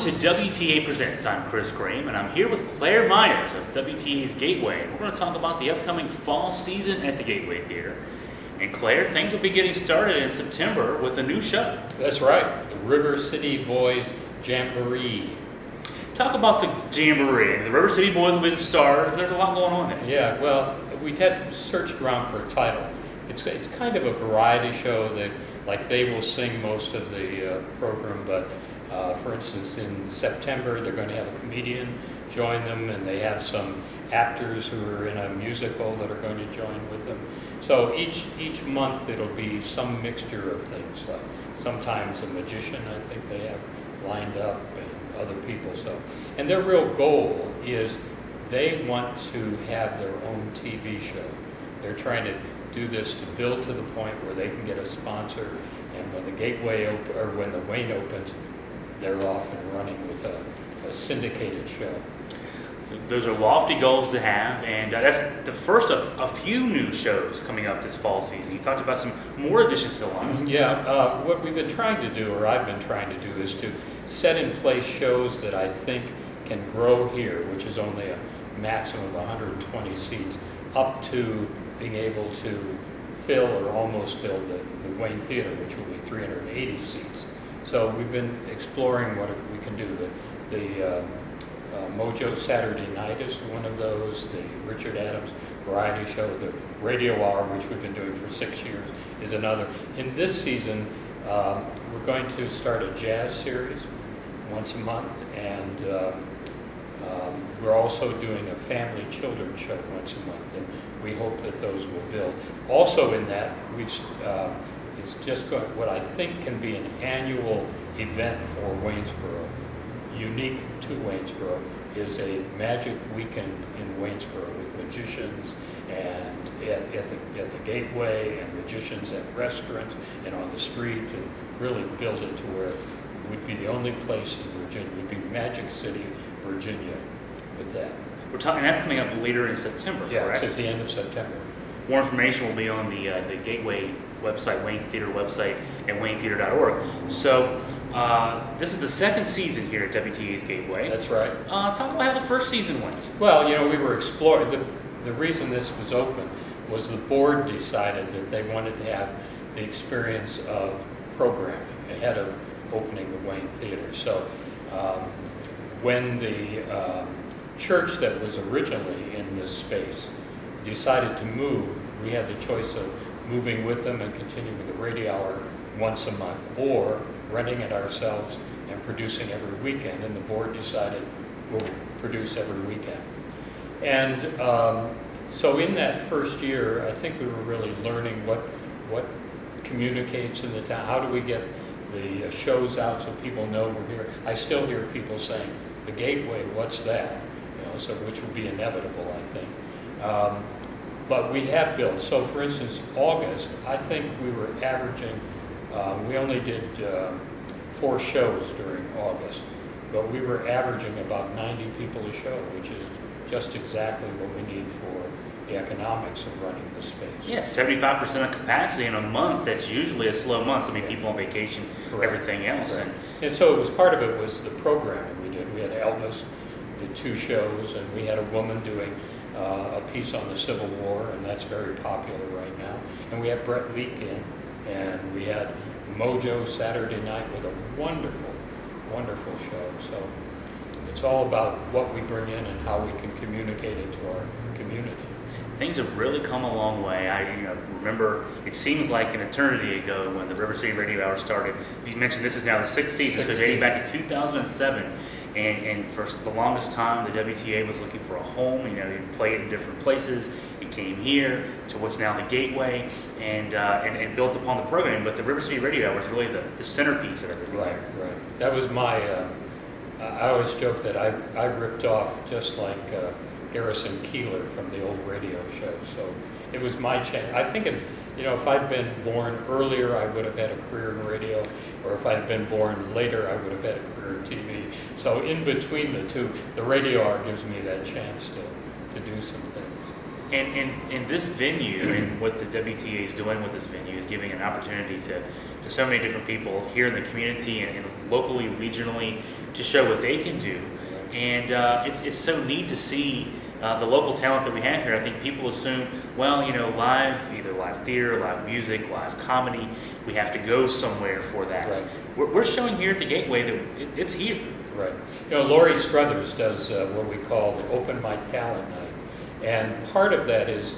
to WTA Presents. I'm Chris Graham, and I'm here with Clair Myers of WTA's Gateway. We're going to talk about the upcoming fall season at the Gateway Theater. And Clair, things will be getting started in September with a new show. That's right, the River City Boys Jamboree. Talk about the Jamboree. The River City Boys will be the stars, but there's a lot going on there. Yeah, well, we had searched around for a title. It's kind of a variety show that, like, they will sing most of the program, but for instance, in September, they're going to have a comedian join them, and they have some actors who are in a musical that are going to join with them. So each month it'll be some mixture of things. Sometimes a magician, I think they have lined up, and other people. And their real goal is they want to have their own TV show. They're trying to do this to build to the point where they can get a sponsor, and when the Gateway or when the Wayne opens, they're off and running with a syndicated show. So those are lofty goals to have, and that's the first of a few new shows coming up this fall season. You talked about some more additions to the line. Yeah, what we've been trying to do, or I've been trying to do, is to set in place shows that I think can grow here, which is only a maximum of 120 seats, up to being able to fill or almost fill the Wayne Theater, which will be 380 seats. So we've been exploring what we can do. The Mojo Saturday Night is one of those. The Richard Adams Variety Show, the Radio Hour, which we've been doing for 6 years, is another. In this season, we're going to start a jazz series once a month, and we're also doing a family children show once a month, and we hope that those will build. Also in that, it's just what I think can be an annual event for Waynesboro, unique to Waynesboro, is a magic weekend in Waynesboro with magicians and at the Gateway, and magicians at restaurants and on the street, and really build it to where it would be the only place in Virginia. It would be Magic City, Virginia, with that. We're talking, that's coming up later in September, yeah, correct? It's at the end of September. More information will be on the Gateway website, Wayne's Theater website, at waynetheater.org. So this is the second season here at WTA's Gateway. That's right. Talk about how the first season went. Well, you know, we were exploring. The reason this was open was the board decided that they wanted to have the experience of programming ahead of opening the Wayne Theater. So when the church that was originally in this space decided to move, we had the choice of moving with them and continuing with the Radio Hour once a month, or renting it ourselves and producing every weekend. And the board decided we'll produce every weekend. And so in that first year, I think we were really learning what communicates in the town. How do we get the shows out so people know we're here? I still hear people saying, the Gateway, what's that? You know, so which will be inevitable, I think. But we have built. So for instance, August, I think we were averaging, we only did 4 shows during August, but we were averaging about 90 people a show, which is just exactly what we need for the economics of running the space. Yeah, 75% of capacity in a month. That's usually a slow month. I mean, people on vacation, correct, everything else. Correct. And so it was, part of it was the programming we did. We had Elvis, did 2 shows, and we had a woman doing a piece on the Civil War, and that's very popular right now. And we had Brett Leak in, and we had Mojo Saturday Night with a wonderful, wonderful show. So it's all about what we bring in and how we can communicate it to our community. Things have really come a long way. I remember, it seems like an eternity ago when the River City Radio Hour started. You mentioned this is now the 6th season, so dating back to 2007. And for the longest time, the WTA was looking for a home. You know, they played in different places. It came here to what's now the Gateway, and built upon the program. But the River City Radio Hour was really the centerpiece of everything. Right, right. That was my. I always joke that I ripped off just like Harrison Keeler from the old radio show. So it was my chance. I think, if I'd been born earlier, I would have had a career in radio. Or if I'd been born later, I would have had a career in TV. So in between the two, the Radio Hour gives me that chance to do some things. And this venue and what the WTA is doing with this venue is giving an opportunity to so many different people here in the community and locally, regionally, to show what they can do. And it's so neat to see the local talent that we have here. I think people assume, well, you know, either live theater, live music, live comedy, we have to go somewhere for that. Right. We're showing here at the Gateway that it's here. Right. You know, Laurie Struthers does what we call the Open Mic Talent Night. And part of that is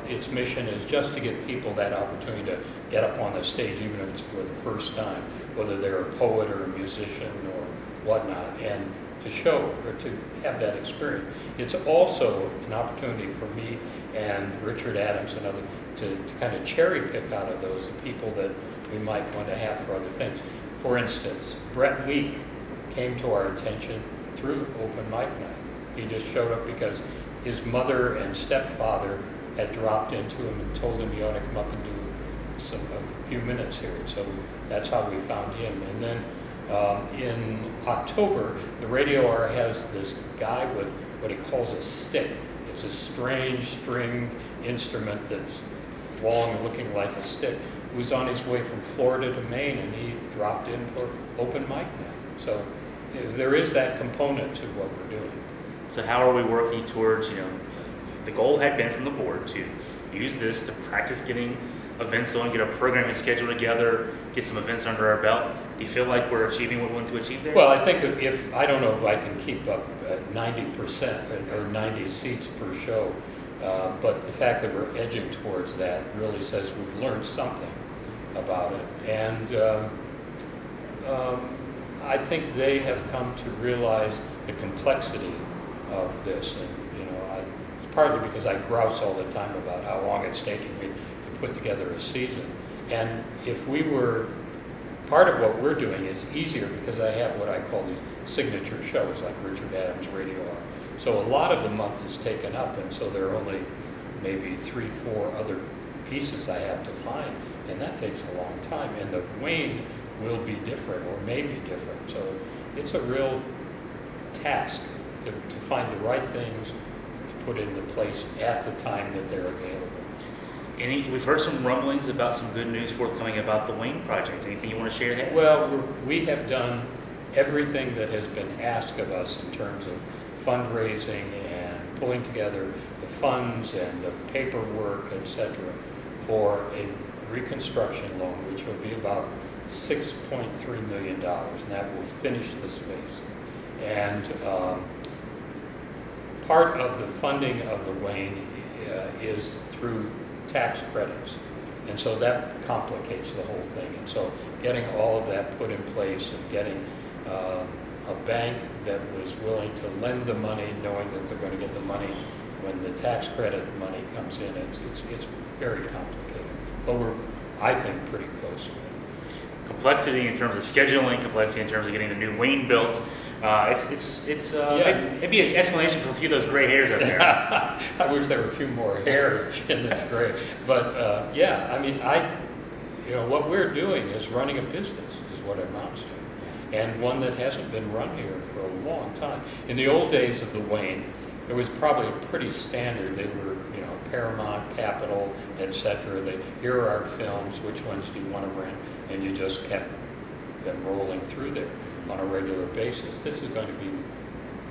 its mission is just to give people that opportunity to get up on the stage, even if it's for the first time, whether they're a poet or a musician or whatnot, and to show or to have that experience. It's also an opportunity for me and Richard Adams and others to kind of cherry pick out of those the people that we might want to have for other things. For instance, Brett Leak came to our attention through Open Mic Night. He just showed up because his mother and stepfather had dropped into him and told him he ought to come up and do a few minutes here. So that's how we found him. And then in October, the Radio Hour has this guy with what he calls a stick. It's a strange stringed instrument that's long, looking like a stick, who's on his way from Florida to Maine, and he dropped in for Open Mic Night. So there is that component to what we're doing. So how are we working towards, you know, the goal had been from the board to use this to practice getting events on, get a programming schedule together, get some events under our belt. Do you feel like we're achieving what we want to achieve there? Well, I think if I don't know if I can keep up 90% or 90 seats per show, but the fact that we're edging towards that really says we've learned something about it. And I think they have come to realize the complexity of this. And, you know, it's partly because I grouse all the time about how long it's taking me to put together a season. And if we were, part of what we're doing is easier because I have what I call these signature shows, like Richard Adams' Radio Hour. So a lot of the month is taken up, and so there are only maybe 3, 4 other pieces I have to find, and that takes a long time. And the Wayne will be different, or may be different. So it's a real task to find the right things to put into place at the time that they're available. We've heard some rumblings about some good news forthcoming about the Wayne Project. Anything you want to share there? Well, we have done everything that has been asked of us in terms of fundraising and pulling together the funds and the paperwork, etc., for a reconstruction loan, which will be about $6.3 million, and that will finish the space. And part of the funding of the Wayne is through tax credits, and so that complicates the whole thing. And so getting all of that put in place and getting a bank that was willing to lend the money, knowing that they're going to get the money when the tax credit money comes in, it's very complicated. But we're, I think, pretty close to it. Complexity in terms of scheduling, complexity in terms of getting the new Wayne built. Maybe an explanation for a few of those gray hairs up there. I wish there were a few more hairs in this gray. But yeah, I mean, you know, what we're doing is running a business, is what it amounts to, and one that hasn't been run here for a long time. In the old days of the Wayne, it was probably a pretty standard. They were, you know, Paramount, Capitol, etc. Here are our films. Which ones do you want to rent? And you just kept them rolling through there on a regular basis. This is going to be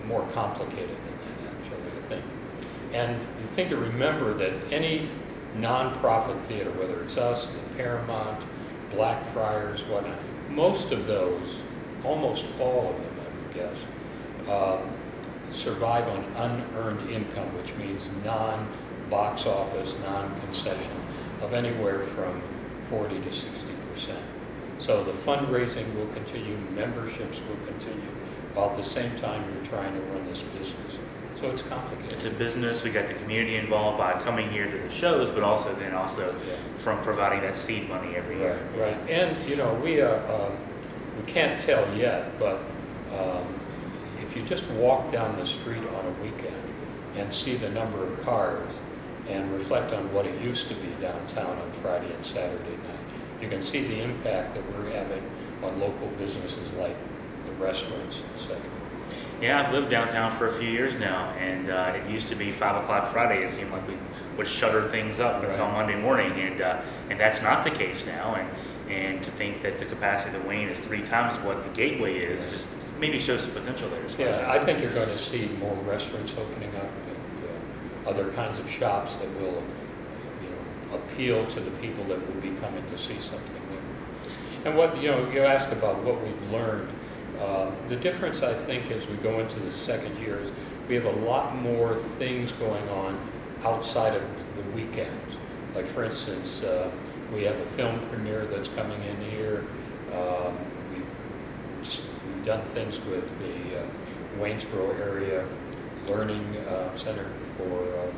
more complicated than that, actually, I think. And the thing to remember that any nonprofit theater, whether it's us, the Paramount, Blackfriars, whatnot, most of those, almost all of them, I would guess, survive on unearned income, which means non-box office, non-concession, of anywhere from 40 to 60%. So the fundraising will continue, memberships will continue, while at the same time you're trying to run this business. So it's complicated. It's a business. We got the community involved by coming here to the shows, but also from providing that seed money every year. Right. And you know, we can't tell yet, but if you just walk down the street on a weekend and see the number of cars and reflect on what it used to be downtown on Friday and Saturday night, you can see the impact that we're having on local businesses like the restaurants, etc. Yeah, I've lived downtown for a few years now, and it used to be 5 o'clock Friday. It seemed like we would shutter things up until Monday morning, and that's not the case now. And to think that the capacity of the Wayne is 3 times what the Gateway is, just maybe shows the potential there. Yeah, I think you're going to see more restaurants opening up and other kinds of shops that will, appeal to the people that will be coming to see something there. And what you ask about what we've learned. The difference, I think, as we go into the second year is we have a lot more things going on outside of the weekends. Like, for instance, we have a film premiere that's coming in here. We've done things with the Waynesboro Area Learning Center for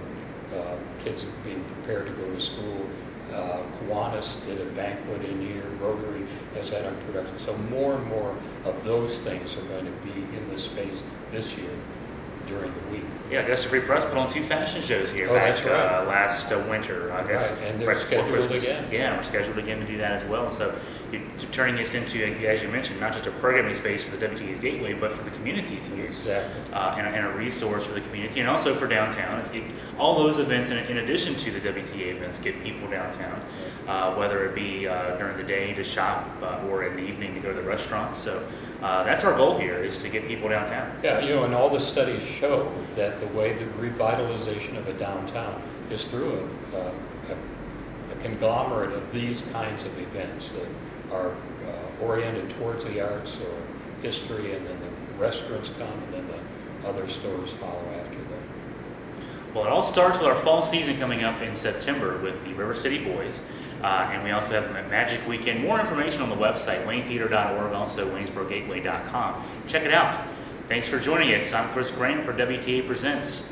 kids being prepared to go to school. Kiwanis did a banquet in here. Rotary has had a production. So more and more of those things are going to be in the space this year during the week. Yeah, Augusta Free Press put on 2 fashion shows here that's right. Last winter, I guess. Right, and they're right before scheduled Christmas. again. Yeah, we're scheduled again to do that as well. So you're turning this into, as you mentioned, not just a programming space for the WTA's Gateway, but for the communities here. Exactly. And a resource for the community, and also for downtown. All those events, in addition to the WTA events, get people downtown, whether it be during the day to shop or in the evening to go to the restaurants. So that's our goal here, is to get people downtown. Yeah, and all the studies show that the way the revitalization of a downtown is through a conglomerate of these kinds of events that are oriented towards the arts or history, and then the restaurants come, and then the other stores follow after that. Well, it all starts with our fall season coming up in September with the River City Boys. And we also have the Magic Weekend. More information on the website, waynetheater.org, also waynesborogateway.com. Check it out. Thanks for joining us. I'm Chris Graham for WTA Presents.